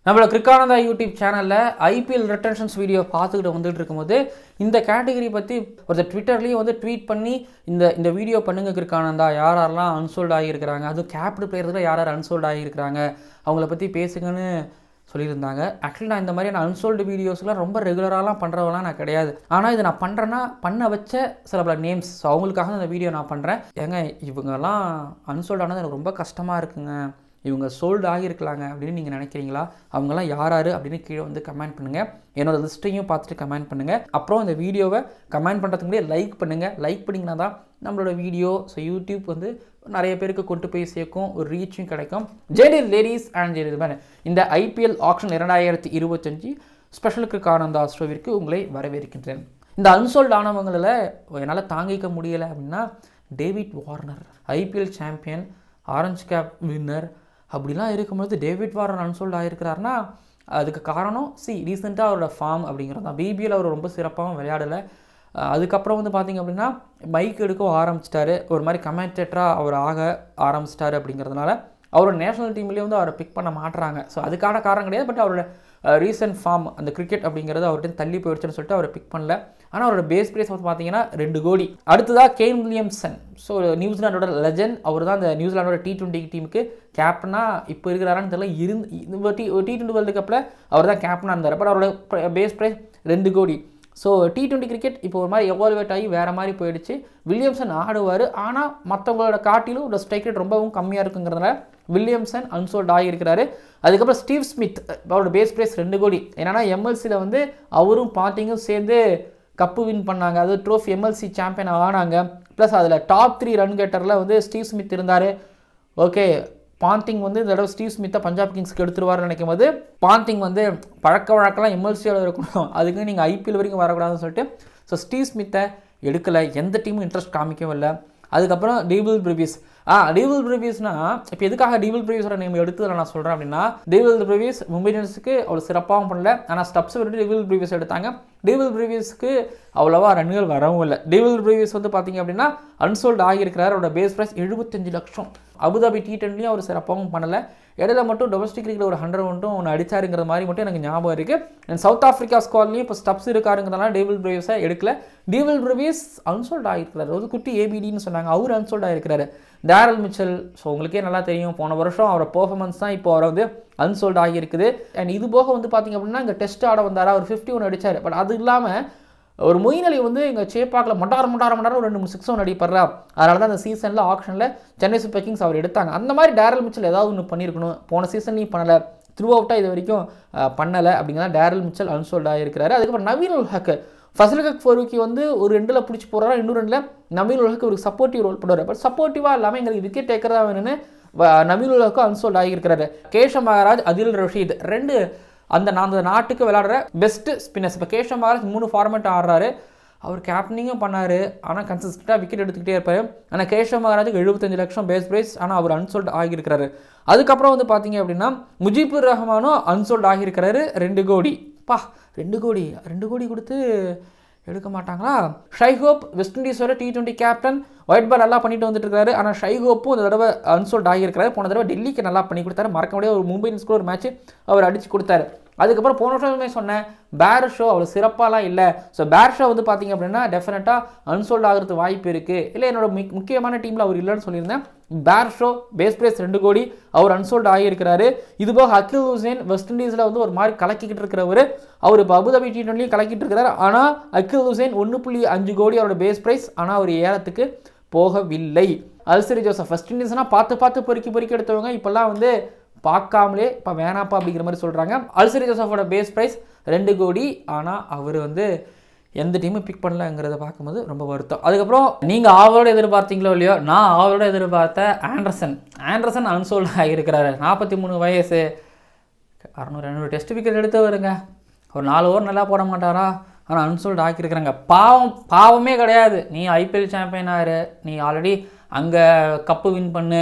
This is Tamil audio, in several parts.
நம்மளோட கிரிக்கானந்தா யூடியூப் சேனலில் ஐபிஎல் ரிட்டன்ஷன்ஸ் வீடியோ பார்த்துக்கிட்டு வந்துட்டு இருக்கும்போது இந்த கேட்டகரி பற்றி ஒரு ட்விட்டர்லேயும் வந்து ட்வீட் பண்ணி இந்த வீடியோ பண்ணுங்க கிரிக்கானந்தா, யாரெல்லாம் அன்சோல்ட் ஆகியிருக்கிறாங்க, அதுவும் கேப்டு பிளேயர்ஸில் யார் அன்சோல்ட் ஆகியிருக்கிறாங்க அவங்கள பற்றி பேசுங்கன்னு சொல்லியிருந்தாங்க. ஆக்சுவலி நான் இந்த மாதிரியான அன்சோல்டு வீடியோஸ்லாம் ரொம்ப ரெகுலராலாம் பண்ணுறவங்களாம் நான் கிடையாது. ஆனால் இது நான் பண்ணுறேன்னா பண்ண வச்ச சில பல நேம்ஸ், ஸோ அவங்களுக்காக இந்த வீடியோ நான் பண்ணுறேன். ஏங்க இவங்கெல்லாம் அன்சோல்ட் ஆனது எனக்கு ரொம்ப கஷ்டமாக இருக்குங்க, இவங்க சோல்டு ஆகியிருக்கலாங்க அப்படின்னு நீங்கள் நினைக்கிறீங்களா? அவங்கெல்லாம் யார் அப்படின்னு கீழே வந்து கமெண்ட் பண்ணுங்கள். என்னோட லிஸ்ட்டையும் பார்த்துட்டு கமெண்ட் பண்ணுங்கள். அப்புறம் இந்த வீடியோவை கமெண்ட் பண்ணுறதுக்கு முன்னாடி லைக் பண்ணுங்கள். லைக் பண்ணிங்கன்னா தான் நம்மளோட வீடியோ யூடியூப் வந்து நிறைய பேருக்கு கொண்டு போய் சேர்க்கும், ஒரு ரீச்சும் கிடைக்கும். ஜெயலலிதா லேடிஸ் அண்ட் ஜெயலலிதா இந்த ஐபிஎல் ஆக்ஷன் 2025 ஸ்பெஷல் கிரிக்கானந்தா ஷோவிற்கு உங்களை வரவேற்கின்றேன். இந்த அன்சோல்ட் ஆனவங்களில் என்னால் தாங்கிக்க முடியலை அப்படின்னா David Warner, IPL champion, orange cap winner, அப்படிலாம் இருக்கும்போது டேவிட் வார்னர் அன்சோல்ட் ஆகிருக்கிறாருன்னா அதுக்கு காரணம் ரீசெண்டாக அவரோட ஃபார்ம் அப்படிங்கிறது தான். பிபிஎல் அவர் ரொம்ப சிறப்பாகவும் விளையாடலை. அதுக்கப்புறம் வந்து பார்த்திங்க அப்படின்னா மைக் எடுக்கவும் ஆரம்பிச்சிட்டாரு, ஒரு மாதிரி கமெண்டேட்டராக அவர் ஆக ஆரம்பிச்சிட்டாரு. அப்படிங்கிறதுனால அவரோட நேஷனல் டீம்லேயே வந்து அவரை பிக் பண்ண மாட்டுறாங்க. ஸோ அதுக்கான காரணம் கிடையாது, பட் அவரோட ரீசன்ட் ஃபார்ம் அந்த கிரிக்கெட் அப்படிங்கிறது அவர்கிட்ட தள்ளி போயிடுச்சுன்னு சொல்லிட்டு அவரை பிக் பண்ணல. ஆனால் அவரோட பேஸ் பிரைஸ் வந்து பார்த்தீங்கன்னா 2 கோடி. அடுத்ததாக கேன் வில்லியம்சன், ஸோ நியூசிலாண்டோட லெஜண்ட், அவர் தான் அந்த நியூசிலாண்டோட T20 டீமுக்கு கேப்டனாக இப்போ இருக்கிறாரான்னு தெரியல. T20 வேர்ல்டு கப்பில் அவர் தான் கேப்டனாக இருந்தார். பட் அவரோட பேஸ் பிரைஸ் 2 கோடி. ஸோ T20 கிரிக்கெட் இப்போ ஒரு மாதிரி எவால்வேட் ஆகி வேறு மாதிரி போயிடுச்சு. வில்லியம்சன் ஆடுவார், ஆனால் மற்றவங்களோட காட்டிலும் ஒரு ஸ்ட்ரைக் ரேட் ரொம்பவும் கம்மியாக இருக்குங்கிறதுனால வில்லியம்சன் அன்சோல்ட் ஆகியிருக்கிறாரு. அதுக்கப்புறம் ஸ்டீவ் ஸ்மித், அவரோட பேஸ் பிரைஸ் 2 கோடி. ஏன்னா எம்எல்சியில் வந்து அவரும் பாட்டிங்கும் சேர்ந்து கப்பு வின் பண்ணாங்க, அது ட்ரோஃபி எம்எல்சி சாம்பியன் ஆனாங்க. ப்ளஸ் அதில் டாப் 3 ரன் கேட்டரில் வந்து ஸ்டீவ் ஸ்மித் இருந்தார். ஓகே, பாண்டிங் வந்து இந்த தடவை ஸ்டீவ் ஸ்மித்தை பஞ்சாப் கிங்ஸ்க்கு எடுத்துருவார்னு நினைக்கும் போது பாண்டிங் வந்து பழக்க வழக்கெல்லாம் எம்எல்சியோட இருக்கணும், அதுக்கு நீங்கள் ஐபிஎல் வரைக்கும் வரக்கூடாதுன்னு சொல்லிட்டு ஸ்டீவ் ஸ்மித்தை எடுக்கலை, எந்த டீமும் இன்ட்ரெஸ்ட் காமிக்கவும் இல்லை. அதுக்கப்புறம் டேவில் பிரவிஸ். டேவில் பிரவிஸ்னா இப்போ எதுக்காக டேவில் பிரவிஸோட நேம் எடுத்து நான் சொல்கிறேன் அப்படின்னா, டேவில் பிரவிஸ் மும்பை இந்தியன்ஸுக்கு அவ்வளோ சிறப்பாகவும் பண்ணல, ஆனால் ஸ்டப்ஸ் விட்டு டேவில் பிரவிஸ் எடுத்தாங்க. டேவில் பிரவிஸ்க்கு அவ்வளோவா ரன்கள் வரவும் இல்லை. டேவில் பிரவிஸ் வந்து பார்த்திங்க அப்படின்னா அன்சோல்ட் ஆகியிருக்கிறார். அவரோட பேஸ் ப்ரைஸ் 75 லட்சம். அபுதாபி T20லையும் அவர் சிறப்பாகவும் பண்ணலை. இடையில மட்டும் டொமஸ்டிக் கிரிக்கெட் ஒரு 100 மட்டும் ஒன்று அடித்தாருங்கிற மாதிரி மட்டும் எனக்கு ஞாபகம் இருக்குது. அண்ட் சவுத் ஆஃப்ரிக்கா ஸ்குவாட்லேயும் இப்போ ஸ்டப்ஸ் இருக்காருங்கிறதுனால டேவில் பிரவிஸை எடுக்கல. டேவில் பிரவிஸ் அன்சோல்ட் ஆகிருக்கிறார், ஒரு குட்டி ஏபிடின்னு சொன்னாங்க, அவர் அன்சோல்ட் ஆகிருக்கிறாரு. டேரல் மிச்சல், ஸோ உங்களுக்கே நல்லா தெரியும், போன வருஷம் அவரோட பெர்ஃபார்மன்ஸ் தான் இப்போ அவரை வந்து அன்சோல்ட் ஆகியிருக்குது. அண்ட் இது போக வந்து பார்த்திங்க அப்படின்னா இங்கே டெஸ்ட் ஆட வந்தார், அவர் 51 அடித்தார். பட் அது இல்லாமல் ஒரு மொயின் அலி வந்து எங்கள் சேப்பாக்கில் மண்டாரம் ஒரு 2-3 6 ஒன்று அடிப்படுறா. அதனால தான் அந்த சீசனில் ஆக்ஷனில் சென்னை சூப்பர் கிங்ஸ் அவர் எடுத்தாங்க. அந்த மாதிரி டேரல் மிச்சல் ஏதாவது ஒன்று பண்ணியிருக்கணும், போன சீசன்லையும் பண்ணலை, த்ரூ அவுட்டாக இது வரைக்கும் பண்ணலை. அப்படிங்கிறத டேரல் மிச்சல் அன்சோல்ட் ஆகியிருக்கிறாரு. அதுக்கப்புறம் நவீன் உல் ஹக், ஃபசல் ஹக் ஃபரூக்கி வந்து ஒரு 2ல் பிடிச்சி போகிறாரா, இன்னும் 2ல் நவீன் உல் ஹக் ஒரு சப்போர்ட்டிவ் ரோல் பண்ணுவார். பட் சப்போர்ட்டிவாக இல்லாமல் எங்களுக்கு விக்கெட் டேக்கராக வேணும்னு நவீன் உல் ஹக்கும் அன்சோல்ட் ஆகியிருக்கிறாரு. கேஷவ் மகாராஜ், அதில் ரஷீத், 2 அந்த நாட்டுக்கு விளையாடுற பெஸ்ட்டு ஸ்பின்னர்ஸ். இப்போ கேஷவ் மகாராஜ் 3 ஃபார்மேட் ஆடுறாரு, அவர் கேப்டனிங்கும் பண்ணார், ஆனால் கன்சிஸ்டண்ட்டாக விக்கெட் எடுத்துக்கிட்டே இருப்பார். ஆனால் கேஷவ் மகாராஜுக்கு 75 லட்சம் பேஸ் பிரைஸ், ஆனால் அவர் அன்சோல்ட் ஆகியிருக்கிறாரு. அதுக்கப்புறம் வந்து பார்த்தீங்க அப்படின்னா முஜிபுர் ரஹ்மானும் அன்சோல்ட் ஆகியிருக்கிறாரு. 2 கோடி. 2 கோடி கொடுத்து எடுக்க மாட்டாங்களா? ஷைஹோப், west இண்டீஸோட T20 captain, white ball நல்லா பண்ணிட்டு வந்துட்டு இருக்காரு. ஆனால் ஷைஹோப்பும் இந்த தடவை அன்சோல்ட் ஆகியிருக்கிறாரு. போன தடவை டெல்லிக்கு நல்லா பண்ணி கொடுத்தாரு, மறக்க முடியாது. ஒரு மும்பை இந்தியன்ஸ்க்கு ஒரு மேட்ச் அவர் அடித்து கொடுத்தாரு. அதுக்கப்புறம் போன வருஷமே சொன்னேன், பேர் ஷோ அவ்வளோ சிறப்பாலாம் இல்லை. ஸோ பேர் ஷோ வந்து பார்த்திங்க அப்படின்னா டெஃபினட்டாக அன்சோல்ட் ஆகிறது வாய்ப்பு இருக்குது. இல்லை என்னோட முக்கியமான டீமில் அவர் இல்லைன்னு சொல்லியிருந்தேன். பேர் ஷோ பேஸ் பிரைஸ் 2 கோடி, அவர் அன்சோல்ட் ஆகியிருக்கிறாரு. இதுபோக அகில் ஹுசைன் வெஸ்ட் இண்டீஸில் வந்து ஒரு மாதிரி கலக்கிக்கிட்டு இருக்கிறவர், அவர் இப்போ அபுதாபி T20லையும் கலக்கிட்டு இருக்கிறார். ஆனால் அகில் ஹுசைன் 1.5 கோடி அவரோட பேஸ் பிரைஸ், ஆனால் அவர் ஏலத்துக்கு போகவில்லை. அல்சரி ஜோசப், வெஸ்ட் இண்டீஸ்னால் பார்த்து பொறுக்கி எடுத்தவங்க இப்போல்லாம் வந்து பார்க்காமலே இப்போ வேணாப்பா அப்படிங்கிற மாதிரி சொல்கிறாங்க. அல்சரி ஜோசஃபோட பேஸ் ப்ரைஸ் 2 கோடி, ஆனால் அவர் வந்து எந்த டீமும் பிக் பண்ணலங்கிறத பார்க்கும்போது ரொம்ப வருத்தம். அதுக்கப்புறம் நீங்கள் ஆவலோட எதிர்பார்த்தீங்களோ இல்லையோ, நான் ஆவலோட எதிர்பார்த்த ஆண்டர்சன் அன்சோல்ட் ஆகியிருக்கிறாரு. 43 வயசு, 600-700 டெஸ்ட் விக்கெட் எடுத்து வருங்க, ஒரு 4 ஓவர் நல்லா போட மாட்டாரா, ஆனால் அன்சோல்ட் ஆக்கியிருக்கிறாங்க. பாவமே கிடையாது. நீ ஐபிஎல் சாம்பியன் ஆகிரு, நீ ஆல்ரெடி அங்கே கப்பு வின் பண்ணு,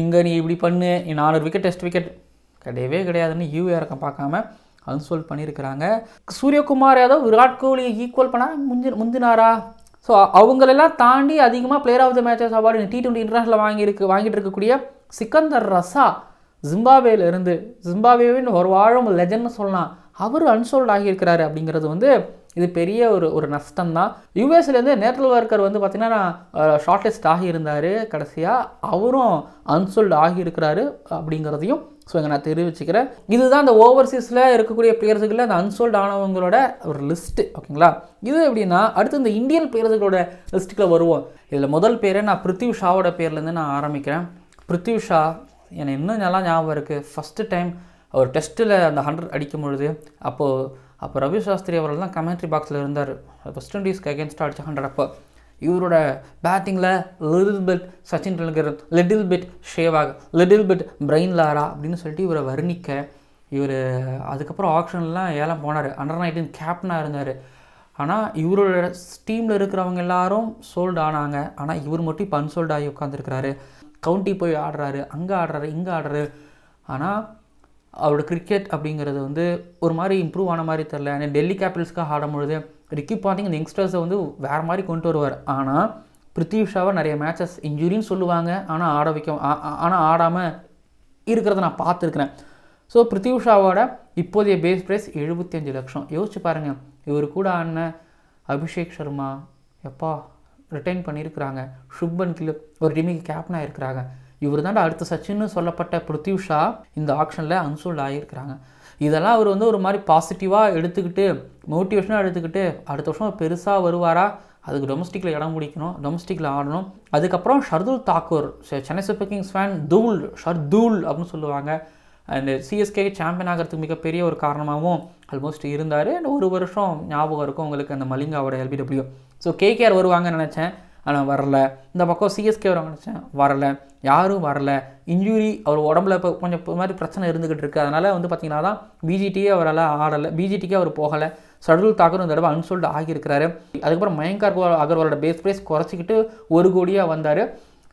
இங்கே நீ இப்படி பண்ணு, நீ 4 விக்கெட் டெஸ்ட் விக்கெட் கிடையாதுன்னு இறக்கம் பார்க்காம அன்சோல்ட் பண்ணியிருக்கிறாங்க. சூரியகுமார் யாதவ் விராட் கோலியை ஈக்குவல் பண்ணால் முந்தினாரா? ஸோ அவங்களெல்லாம் தாண்டி அதிகமாக player of the matches award T20 international வாங்கிட்டு இருக்கக்கூடிய சிக்கந்தர் ரஸா, ஜிம்பாப்வேவின் ஒரு வாழும் லெஜண்ட்னு சொல்லலாம், அவர் அன்சோல்ட் ஆகியிருக்கிறாரு அப்படிங்கிறது வந்து இது பெரிய ஒரு நஷ்டம் தான். யூஎஸ்லேருந்து நேட்டல் ஒர்க்கர் வந்து பார்த்திங்கன்னா ஷார்ட் லிஸ்ட் ஆகியிருந்தார், கடைசியாக அவரும் அன்சோல்ட் ஆகியிருக்கிறாரு அப்படிங்கிறதையும் ஸோ இங்கே நான் தெரிவிச்சுக்கிறேன். இதுதான் அந்த ஓவர்சீஸில் இருக்கக்கூடிய பிளேயர்ஸுகளில் அந்த அன்சோல்ட் ஆனவங்களோட ஒரு லிஸ்ட்டு, ஓகேங்களா. இது எப்படின்னா அடுத்து இந்த இந்தியன் பிளேயர்ஸுகளோட லிஸ்ட்டுக்குள்ள வருவோம். இதில் முதல் பேரை நான் பிருத்வி ஷாவோட பேர்லேருந்து நான் ஆரம்பிக்கிறேன். பிருத்வி ஷா எனக்கு இன்னும் நல்லா ஞாபகம் இருக்குது. ஃபஸ்ட்டு டைம் அவர் டெஸ்ட்டில் அந்த 100 அடிக்கும் பொழுது அப்போ ரவி சாஸ்திரி அவர்கள் தான் கமெண்ட்ரி பாக்ஸில் இருந்தார். வெஸ்ட் இண்டீஸ்க்கு அகேன்ஸ்டாக அடித்த 100. அப்போ இவரோட பேட்டிங்கில் little bit Sachin Tendulkar, little bit Sehwag, little bit Brian Lara அப்படின்னு சொல்லிட்டு இவரை வர்ணிக்க, இவர் அதுக்கப்புறம் ஆக்ஷன்லாம் ஏலம் போனார். அண்டர் 19 கேப்டனாக இருந்தார். ஆனால் இவரோட டீமில் இருக்கிறவங்க எல்லாரும் சோல்டு ஆனாங்க. ஆனால் இவர் மட்டும் இப்போ அன்சோல்டு ஆகி உட்காந்துருக்கிறாரு. கவுண்டி போய் ஆடுறாரு, அங்கே ஆடுறாரு, இங்கே ஆடுறாரு. ஆனால் அவரோட கிரிக்கெட் அப்படிங்கிறது வந்து ஒரு மாதிரி இம்ப்ரூவ் ஆன மாதிரி தெரில. ஏன்னா டெல்லி கேபிட்டல்ஸ்க்காக ஆடும்பொழுது ரிக்கி பாண்டிங் இந்த யங்ஸ்டர்ஸை வந்து வேறு மாதிரி கொண்டு வருவார். ஆனால் பிருத்வி ஷாவை நிறைய மேட்சஸ் இன்ஜுரின்னு சொல்லுவாங்க, ஆனால் ஆடாமல் இருக்கிறத நான் பார்த்துருக்குறேன். ஸோ பிருத்வி ஷாவோட இப்போதைய பேஸ் ப்ரைஸ் 75 லட்சம். யோசிச்சு பாருங்கள், இவர் கூட ஆடின அபிஷேக் சர்மா எப்பா ரிட்டைன் பண்ணியிருக்கிறாங்க, சுப்மன் கில் ஒரு டீமுக்கு கேப்டனாக இருக்கிறாங்க. இவர் தான் அடுத்த சச்சின்னு சொல்லப்பட்ட பிருத்வி ஷா இந்த ஆக்ஷனில் அன்சோல்ட் ஆகியிருக்கிறாங்க. இதெல்லாம் அவர் வந்து ஒரு மாதிரி பாசிட்டிவாக எடுத்துக்கிட்டு மோட்டிவேஷனாக எடுத்துக்கிட்டு அடுத்த வருஷம் பெருசாக வருவாரா, அதுக்கு டொமஸ்டிக்கில் இடம் பிடிக்கணும், டொமஸ்டிக்கில் ஆடணும். அதுக்கப்புறம் Shardul Thakur, Chennai super kings fan Shardul அப்படின்னு சொல்லுவாங்க. அந்த சிஎஸ்கே சாம்பியன் ஆகிறதுக்கு மிகப்பெரிய ஒரு காரணமாகவும் ஆல்மோஸ்ட் இருந்தார். ஒரு வருஷம் ஞாபகம் இருக்கும் உங்களுக்கு அந்த மலிங்காவோட LBW. ஸோ கேகேஆர் வருவாங்கன்னு நினச்சேன், ஆனால் வரல. இந்த பக்கம் சிஎஸ்கே வருவாங்க நினச்சேன், வரல. யாரும் வரல. இன்ஜுரி அவர் உடம்புல இப்போ கொஞ்சம் மாதிரி பிரச்சனை இருந்துக்கிட்டு இருக்குது. அதனால் வந்து பார்த்திங்கன்னா தான் பிஜிடியே அவரால் ஆடலை, பிஜிடிக்கே அவர் போகலை. ஷர்துல் தாக்கூர் இந்த தடவை அன்சோல்டு ஆகியிருக்கிறாரு. அதுக்கப்புறம் மயங்க் அகர்வாலோட பேஸ் ப்ரைஸ் குறைச்சிக்கிட்டு 1 கோடியாக வந்தார்.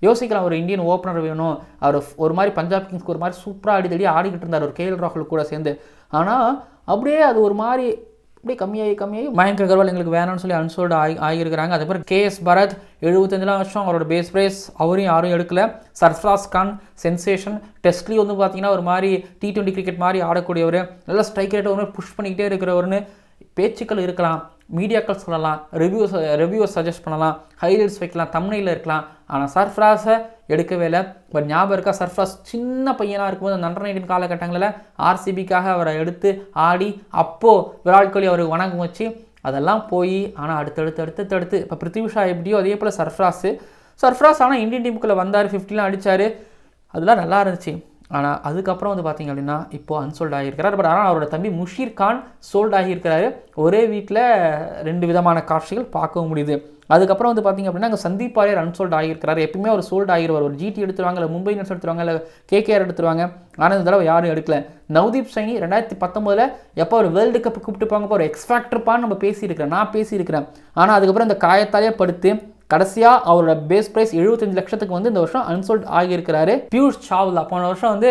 யோசிக்கலாம், ஒரு இந்தியன் ஓப்பனர் வேணும். அவர் ஒரு மாதிரி பஞ்சாப் கிங்ஸ்க்கு ஒரு மாதிரி சூப்பராக ஆடிக்கிட்டு இருந்தார் ஒரு KL ராகுல் கூட சேர்ந்து. ஆனால் அப்படியே அது ஒரு மாதிரி அப்படியே கம்மியாகி மயங்க் அகர்வால் எங்களுக்கு வேணும்னு சொல்லி அன்சோல்டு ஆகியிருக்கிறாங்க. அதுக்கப்புறம் KS பரத் 75 லட்சம் அவரோட பேஸ் ப்ரைஸ், அவரையும் யாரும் எடுக்கல. சர்ஃப்ராஸ் கான் சென்சேஷன், டெஸ்ட்லேயும் வந்து பார்த்தீங்கன்னா ஒரு மாதிரி T20 கிரிக்கெட் மாதிரி ஆடக்கூடியவர், நல்லா ஸ்ட்ரைக் ரேட்டை ஒரு புஷ் பண்ணிக்கிட்டே இருக்கிறவர்னு பேச்சுக்கள் இருக்கலாம், மீடியாக்கள் சொல்லலாம், ரிவ்யூஸ் சஜஸ்ட் பண்ணலாம், ஹைலைட்ஸ் வைக்கலாம், தம்ப்நெயிலில் இருக்கலாம். ஆனால் சர்ஃப்ராஸை எடுக்கவே இல்லை. பட் ஞாபகம் இருக்கா, சர்ஃப்ராஸ் சின்ன பையனாக இருக்கும்போது அந்த அண்டர் 19 காலகட்டங்களில் RCBக்காக அவரை எடுத்து ஆடி அப்போது விராட் கோலி அவருக்கு வணக்கம் வச்சு அதெல்லாம் போய் ஆனால் அடுத்தடுத்து இப்போ பிருத்வி ஷா எப்படியோ அதே போல் சர்ஃப்ராஸ் ஆனால் இந்தியன் டீமுக்குள்ளே வந்தார், 50 அடித்தார், அதெல்லாம் நல்லா இருந்துச்சு. ஆனால் அதுக்கப்புறம் வந்து பார்த்திங்க அப்படின்னா இப்போது அன்சோல்ட் ஆகியிருக்கிறார். பட் ஆனால் அவரோட தம்பி முஷீர் கான் சோல்ட் ஆகியிருக்கிறாரு. ஒரே வீட்டில் 2 விதமான காட்சிகள் பார்க்கவும் முடியுது. அதுக்கப்புறம் வந்து பார்த்திங்க அப்படின்னா அங்கே சந்தீப் வாரியர் அன்சோல்ட் ஆகியிருக்கிறார். எப்பயுமே அவர் சோல்ட் ஆகிடுவார். ஒரு GT எடுத்துருவாங்க, இல்லை மும்பை இந்தியன்ஸ் எடுத்துருவாங்க, இல்லை KKR எடுத்துருவாங்க. ஆனால் இந்த தடவை யாரும் எடுக்கல. நவ்தீப் சைனி 2019 எப்போ ஒரு வேர்ல்டு கப் கூப்பிட்டு போங்க, ஒரு எக்ஸ்ஃபேக்டர்ப்பான்னு நம்ம நான் பேசியிருக்கிறேன். ஆனால் அதுக்கப்புறம் இந்த காயத்தாலே படுத்து கடைசியாக அவரோட பேஸ் ப்ரைஸ் 75 லட்சத்துக்கு வந்து இந்த வருஷம் அன்சோல்ட் ஆகியிருக்கிறாரு. பியூஷ் சாவ்லா போன வருஷம் வந்து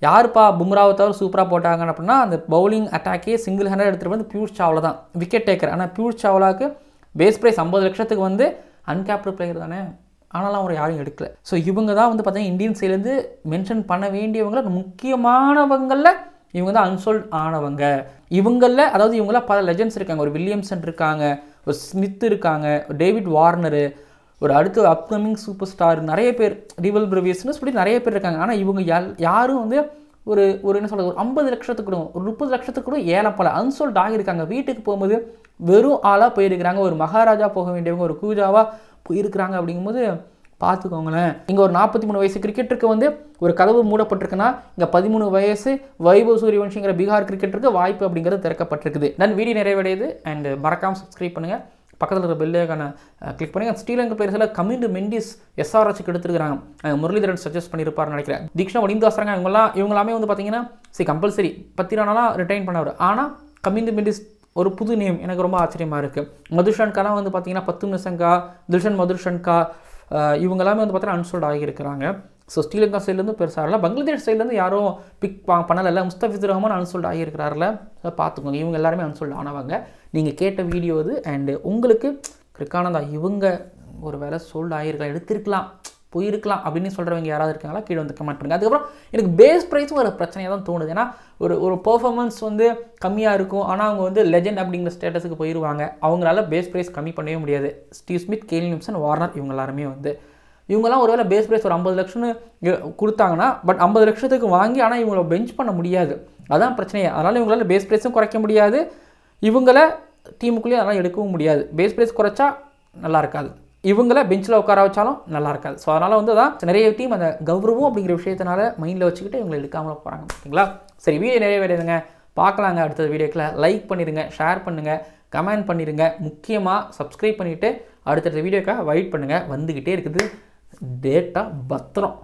யாருப்பா பும்ராவை தவிர சூப்பராக போட்டாங்க அப்படின்னா அந்த பவுலிங் அட்டாக்கே சிங்கிள் ஹேண்டட் எடுத்துகிட்டு வந்து பியூஷ் சாவ்லா தான் விக்கெட் டேக்கர். ஆனால் பியூஷ் சாவ்லாவுக்கு பேஸ் ப்ரைஸ் 50 லட்சத்துக்கு வந்து அன்கேப்டு பிளேயர் தானே, ஆனாலும் அவர் யாரும் எடுக்கல. ஸோ இவங்க தான் வந்து பார்த்தீங்கன்னா இந்தியன் சைட்லேருந்து மென்ஷன் பண்ண வேண்டியவங்கள முக்கியமானவங்களில் இவங்க தான் அன்சோல்ட் ஆனவங்க. இவங்களில் அதாவது இவங்களாம் பல லெஜெண்ட்ஸ் இருக்காங்க. ஒரு வில்லியம்சன் இருக்காங்க, ஒரு ஸ்மித் இருக்காங்க, டேவிட் வார்னரு, ஒரு அடுத்து அப்கமிங் சூப்பர் ஸ்டார் நிறைய பேர், டிவல் பிரவியஸ்னு சொல்லி நிறைய பேர் இருக்காங்க. ஆனால் இவங்க யாரும் வந்து ஒரு என்ன சொல்கிறது, ஒரு 50 லட்சத்துக்கு கூட ஒரு 30 லட்சத்துக்கு கூட ஏலம் பல அன்சோல்ட் ஆகியிருக்காங்க. வீட்டுக்கு போகும்போது வெறும் ஆளாக போயிருக்கிறாங்க. ஒரு மகாராஜா போக வேண்டியவங்க ஒரு கூஜாவாக போயிருக்கிறாங்க. அப்படிங்கும்போது பார்த்துக்கோங்களேன். இங்கே ஒரு 43 வயசு கிரிக்கெட்டருக்கு வந்து ஒரு கதவு மூடப்பட்டிருக்குன்னா இங்கே 13 வயசு வைபவ் சூரியவன்ஷிங்கிற பீகார் கிரிக்கெட்டருக்கு வாய்ப்பு அப்படிங்கிறது திறக்கப்பட்டிருக்குது. நான் வீடியோ நிறைவடையுது. அண்ட் மறக்காமல் சப்ஸ்கிரைப் பண்ணுங்கள், பக்கத்தில் இருக்கிற பெல்லைக்கான கிளிக் பண்ணுங்கள். ஸ்ரீலங்கா பிளேயர்ஸில் கமிண்டு மெண்டிஸ் SRHக்கு எடுத்துருக்காங்க. முரளிதரன் சஜஸ்ட் பண்ணியிருப்பார்னு நினைக்கிறேன். தீக்ஷா வடிந்தாசராங்க இவங்களாமே வந்து பார்த்தீங்கன்னா கம்பல்சரி 10 ரனாலாம் ரிட்டைன் பண்ணவர். ஆனால் கமிண்டு மெண்டிஸ் ஒரு புது நேம் எனக்கு ரொம்ப ஆச்சரியமாக இருக்குது. மதுஷன்காலாம் வந்து பார்த்தீங்கன்னா 10 நிசங்கா, தில்ஷன் மதுஷன்கா இவங்கெல்லாமே வந்து பார்த்தீங்கன்னா அன்சோல்ட் ஆகியிருக்கிறாங்க. ஸோ ஸ்ரீலங்கா சைட்லேருந்து பெருசாக இல்லை, பங்களாதேஷ் சைட்லேருந்து யாரும் பிக் பண்ணலை. முஸ்தபிசுர் ரஹ்மான் அன்சோல்ட் ஆகியிருக்கிறாரில்ல, பார்த்துக்கோங்க. இவங்க எல்லாருமே அன்சோல்ட் ஆனவங்க. நீங்கள் கேட்ட வீடியோ இது. அண்டு உங்களுக்கு கிரிக்கானந்தா இவங்க ஒரு வேலை சோல்ட் ஆகியிருக்கலாம், எடுத்திருக்கலாம், போயிருக்கலாம் அப்படின்னு சொல்கிறவங்க யாராவது இருக்காங்களா கீழே வந்து கமெண்ட் பண்ணுங்கள். அதுக்கப்புறம் எனக்கு பேஸ் ப்ரைஸும் ஒரு பிரச்சனையாக தான் தோணுது. ஏன்னா ஒரு பெர்ஃபார்மன்ஸ் வந்து கம்மியாக இருக்கும், ஆனால் அவங்க வந்து லெஜெண்ட் அப்படிங்கிற ஸ்டேட்டஸுக்கு போயிடுவாங்க. அவங்களால பேஸ் ப்ரைஸ் கம்மி பண்ணவே முடியாது. Steve Smith, Kane Williamson, Warner இவங்க எல்லாருமே வந்து இவங்கெல்லாம் ஒருவேளை பேஸ் ப்ரைஸ் ஒரு 50 லட்சம்னு கொடுத்தாங்கன்னா பட் 50 லட்சத்துக்கு வாங்கி ஆனால் இவங்களை பெஞ்ச் பண்ண முடியாது. அதான் பிரச்சனையே. அதனால் இவங்களால பேஸ் ப்ரைஸும் குறைக்க முடியாது, இவங்களை டீமுக்குள்ளேயே அதெல்லாம் எடுக்கவும் முடியாது. பேஸ் ப்ரைஸ் குறைச்சா நல்லா இருக்காது, இவங்கள பெஞ்சில் உட்கார வச்சாலும் நல்லா இருக்காது. ஸோ அதனால் வந்து தான் நிறைய டீம் அந்த கௌரவம் அப்படிங்கிற விஷயத்தினால மைண்டில் வச்சுக்கிட்டு இவங்களை எடுக்காமல் போகிறாங்க. ஓகேங்களா? சரி, வீடியோ நிறைவேறுதுங்க, பார்க்கலாங்க. அடுத்த வீடியோக்கில் லைக் பண்ணிடுங்க, ஷேர் பண்ணுங்கள், கமெண்ட் பண்ணிடுங்க, முக்கியமாக சப்ஸ்கிரைப் பண்ணிவிட்டு அடுத்தடுத்த வீடியோக்காக வெயிட் பண்ணுங்கள். வந்துக்கிட்டே இருக்குது டேட்டா பத்திரம்.